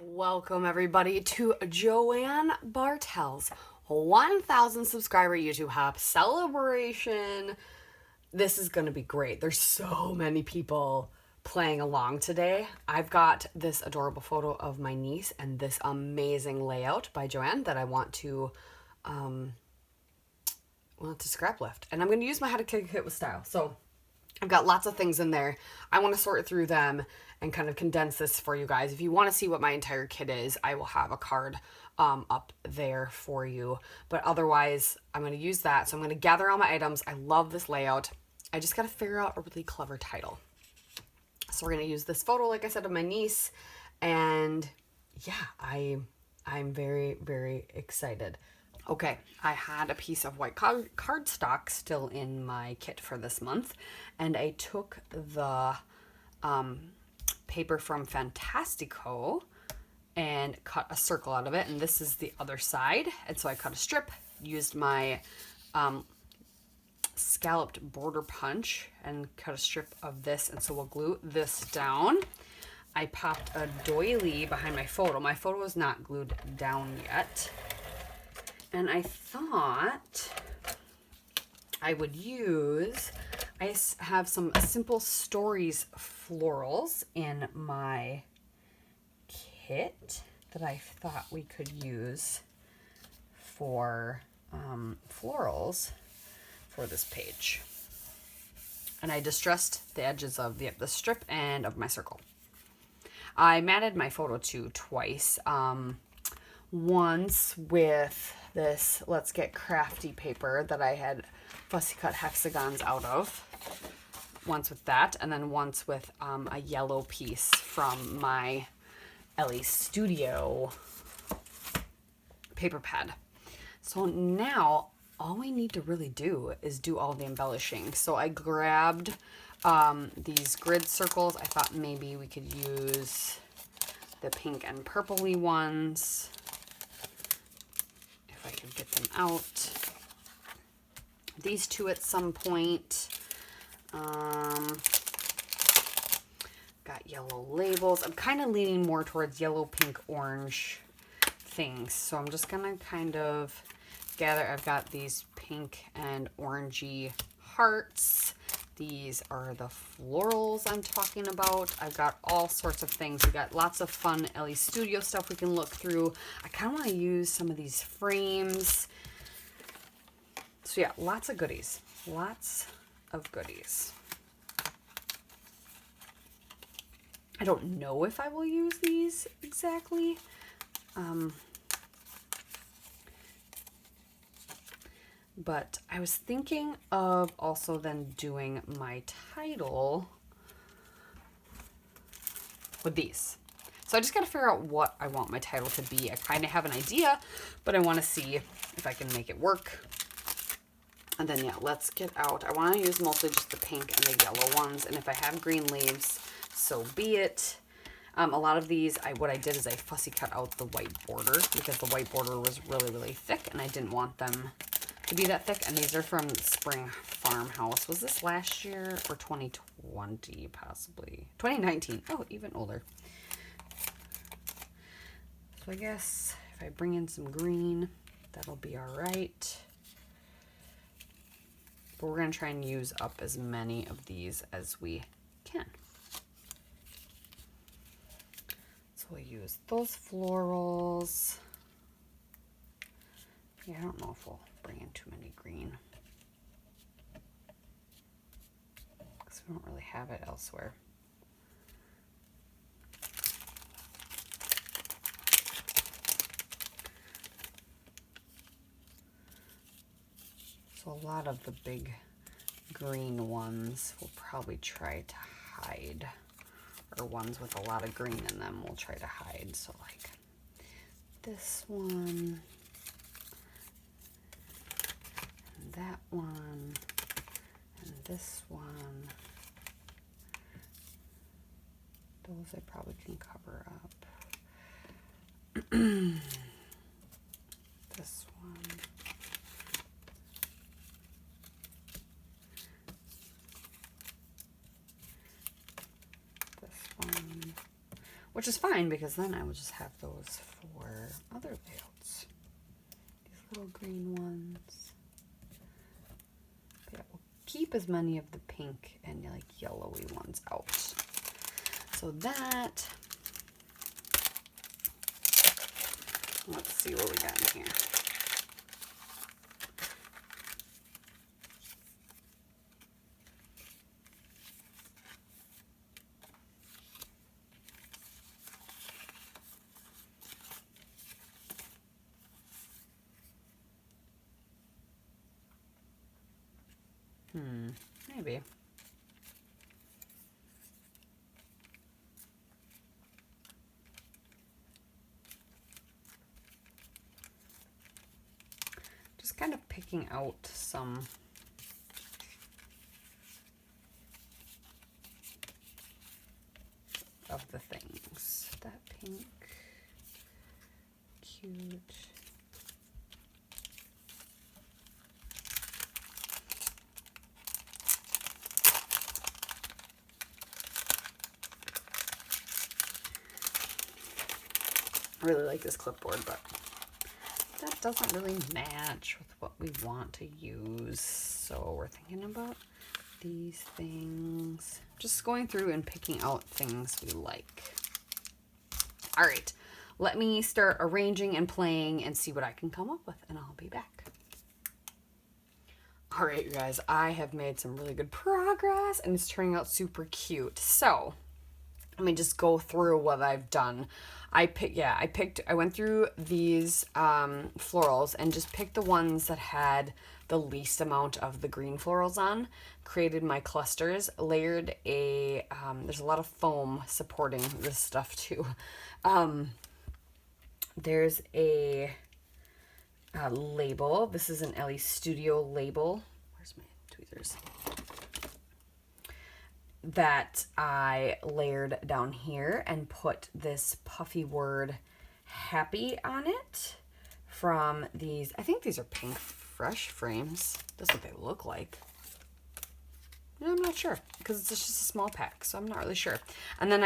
Welcome everybody to Joanne Bartell's 1,000 subscriber YouTube Hop celebration. This is going to be great. There's so many people playing along today. I've got this adorable photo of my niece and this amazing layout by Joanne that I want to scrap lift. And I'm going to use my How to Kick a Kit with Style. So I've got lots of things in there. I want to sort through them and kind of condense this for you guys. If you want to see what my entire kit is, I will have a card up there for you. But otherwise, I'm going to use that. So I'm going to gather all my items. I love this layout. I just got to figure out a really clever title. So we're going to use this photo, like I said, of my niece. And yeah, I'm very, very excited. Okay, I had a piece of white cardstock still in my kit for this month, and I took the paper from Fantastico and cut a circle out of it, and this is the other side. And so I cut a strip, used my scalloped border punch and cut a strip of this, and so we'll glue this down. I popped a doily behind my photo. My photo is not glued down yet. And I thought I would use, I have some Simple Stories florals in my kit that I thought we could use for florals for this page. And I distressed the edges of the strip and of my circle. I matted my photo too twice. Once with this Let's Get Crafty paper that I had fussy cut hexagons out of. Once with that, and then once with a yellow piece from my Ellie Studio paper pad. So now all we need to really do is do all the embellishing. So I grabbed these grid circles. I thought maybe we could use the pink and purpley ones. I could get them out. These two at some point. Got yellow labels. I'm kind of leaning more towards yellow, pink, orange things. So I'm just going to kind of gather. I've got these pink and orangey hearts. These are the florals I'm talking about. I've got all sorts of things. We've got lots of fun Ellie Studio stuff we can look through. I kind of want to use some of these frames. So yeah, lots of goodies. Lots of goodies. I don't know if I will use these exactly. But I was thinking of also then doing my title with these. So I just got to figure out what I want my title to be. I kind of have an idea, but I want to see if I can make it work. And then, yeah, let's get out. I want to use mostly just the pink and the yellow ones. And if I have green leaves, so be it. A lot of these, what I did is I fussy cut out the white border because the white border was really, really thick and I didn't want them to be that thick. And these are from Spring Farmhouse. Was this last year or 2020 possibly? 2019. Oh, even older. So I guess if I bring in some green, that'll be all right. But we're going to try and use up as many of these as we can. So we'll use those florals. Yeah, I don't know if we'll bring in too many green, because we don't really have it elsewhere. So a lot of the big green ones we'll probably try to hide, or ones with a lot of green in them we'll try to hide. So like this one, that one, and this one. Those I probably can cover up. This one. This one. which is fine because then I will just have those for other layouts. These little green ones. Yeah, we'll keep as many of the pink and like yellowy ones out. So that, let's see what we got in here. Maybe. Just kind of picking out some of the things. That pink, cute. I really like this clipboard, but that doesn't really match with what we want to use. So we're thinking about these things. Just going through and picking out things we like. All right, let me start arranging and playing and see what I can come up with, and I'll be back. All right, you guys, I have made some really good progress and it's turning out super cute. So let me just go through what I've done. I went through these florals and just picked the ones that had the least amount of the green florals on, created my clusters, layered a, there's a lot of foam supporting this stuff too. There's a label. This is an Ellie Studio label. Where's my tweezers? That I layered down here and put this puffy word happy on it from these, I think these are Pink Fresh frames. That's what they look like. No, I'm not sure because it's just a small pack, so I'm not really sure. And then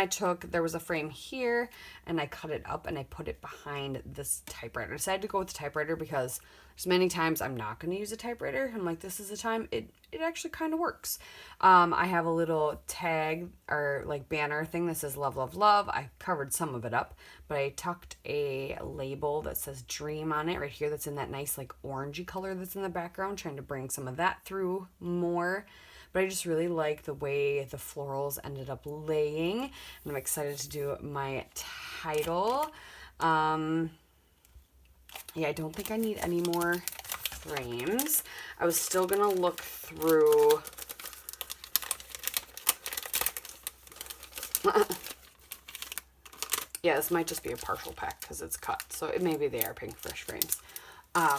there was a frame here and I cut it up and I put it behind this typewriter. I decided to go with the typewriter because there's many times I'm not going to use a typewriter. I'm like, this is the time. It actually kind of works. I have a little tag or like banner thing that says love, love, love. I covered some of it up, but I tucked a label that says dream on it right here. That's in that nice like orangey color that's in the background, trying to bring some of that through more. But I just really like the way the florals ended up laying. And I'm excited to do my title. Yeah, I don't think I need any more frames. I was still gonna look through yeah, this might just be a partial pack because it's cut, so maybe they are Pink Fresh frames. I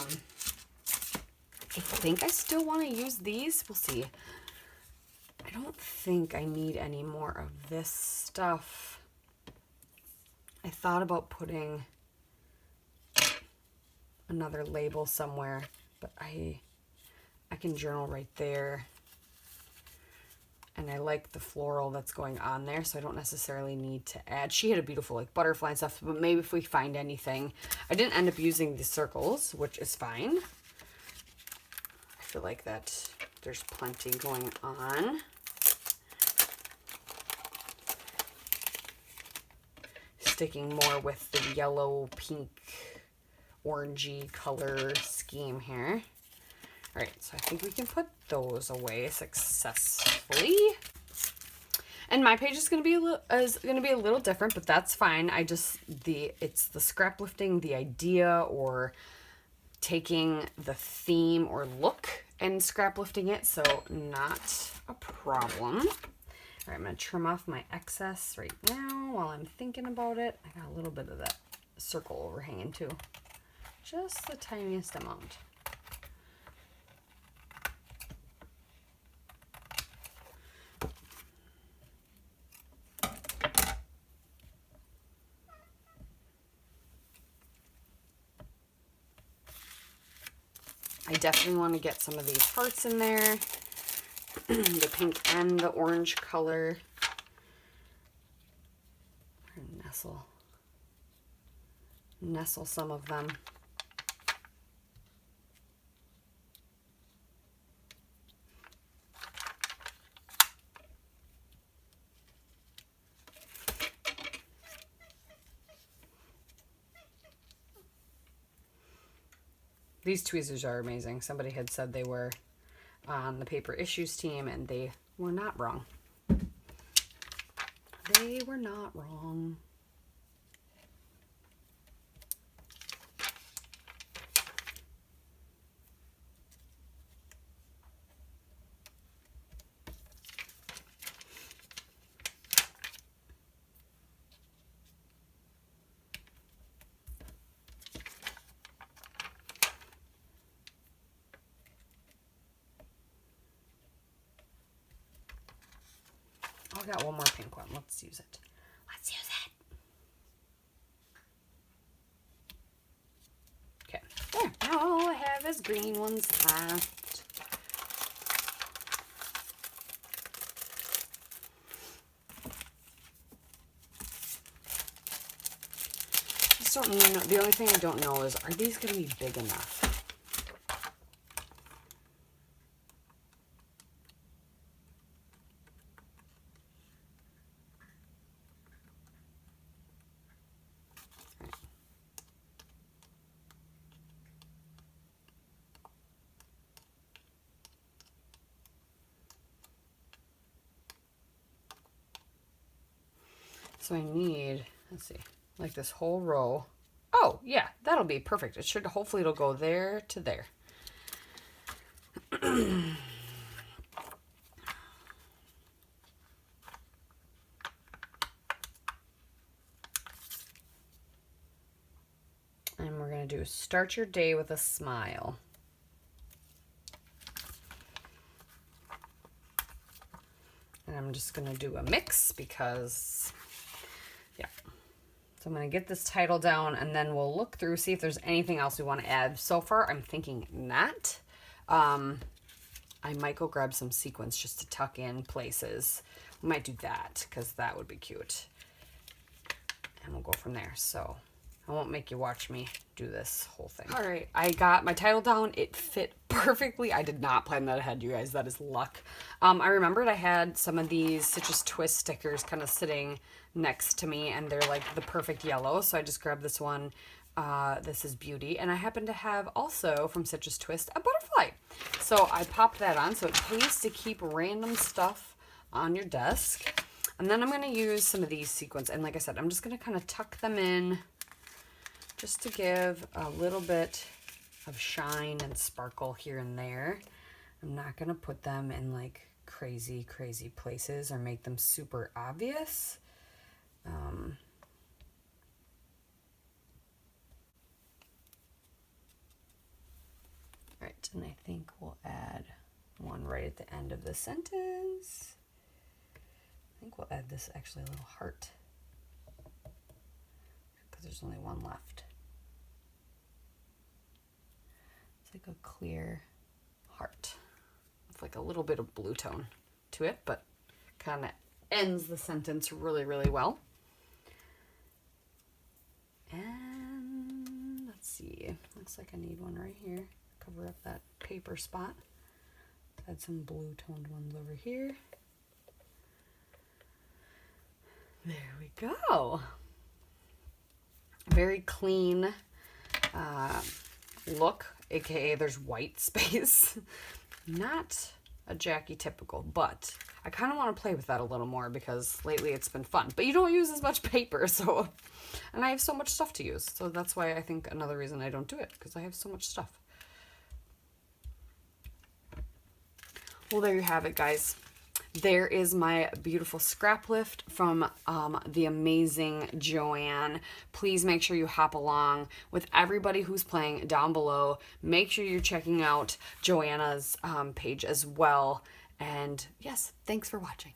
think I still want to use these. We'll see. I don't think I need any more of this stuff. I thought about putting another label somewhere, but I can journal right there. And I like the floral that's going on there, so I don't necessarily need to add. She had a beautiful like butterfly and stuff, but maybe if we find anything. I didn't end up using the circles, which is fine. I feel like that there's plenty going on. Sticking more with the yellow, pink, orangey color scheme here. All right, so I think we can put those away successfully. And my page is going to be a little different, but that's fine. It's the scrap lifting the idea or taking the theme or look and scrap lifting it, so not a problem. All right, I'm going to trim off my excess right now while I'm thinking about it. I got a little bit of that circle overhanging too. Just the tiniest amount. I definitely want to get some of these hearts in there. The pink and the orange color. nestle some of them. These tweezers are amazing. Somebody had said they were on the paper issues team, and they were not wrong. They were not wrong. I got one more pink one. Let's use it. Let's use it. Okay. There. Now all I have is green ones left. Just don't know. The only thing I don't know is, are these going to be big enough? So I need, let's see, like this whole row. Oh, yeah, that'll be perfect. It should, hopefully it'll go there to there. And we're going to do start your day with a smile. And I'm just going to do a mix because, yeah. So I'm going to get this title down, and then we'll look through, see if there's anything else we want to add. So far, I'm thinking not. I might go grab some sequins just to tuck in places. We might do that because that would be cute. And we'll go from there. So I won't make you watch me do this whole thing. All right, I got my title down. It fit perfectly. I did not plan that ahead, you guys. That is luck. I remembered I had some of these Citrus Twist stickers kind of sitting next to me, and they're like the perfect yellow. So I just grabbed this one. This is Beauty. And I happen to have also from Citrus Twist a butterfly. So I popped that on. So it pays to keep random stuff on your desk. And then I'm going to use some of these sequins. And like I said, I'm just going to kind of tuck them in just to give a little bit of shine and sparkle here and there. I'm not going to put them in like crazy places or make them super obvious. Right, and I think we'll add one right at the end of the sentence. I think we'll add this actually a little heart because there's only one left. It's like a clear heart with like a little bit of blue tone to it, but kind of ends the sentence really well. And let's see, looks like I need one right here. Cover up that paper spot. Add some blue toned ones over here. There we go. Very clean look, aka there's white space. Not a Jacqie typical, but I kind of want to play with that a little more because lately it's been fun. But you don't use as much paper, so, and I have so much stuff to use. So that's why I think another reason I don't do it, because I have so much stuff. Well, there you have it, guys. There is my beautiful scrap lift from the amazing Joanne. Please make sure you hop along with everybody who's playing down below. Make sure you're checking out Joanna's page as well. And yes, thanks for watching.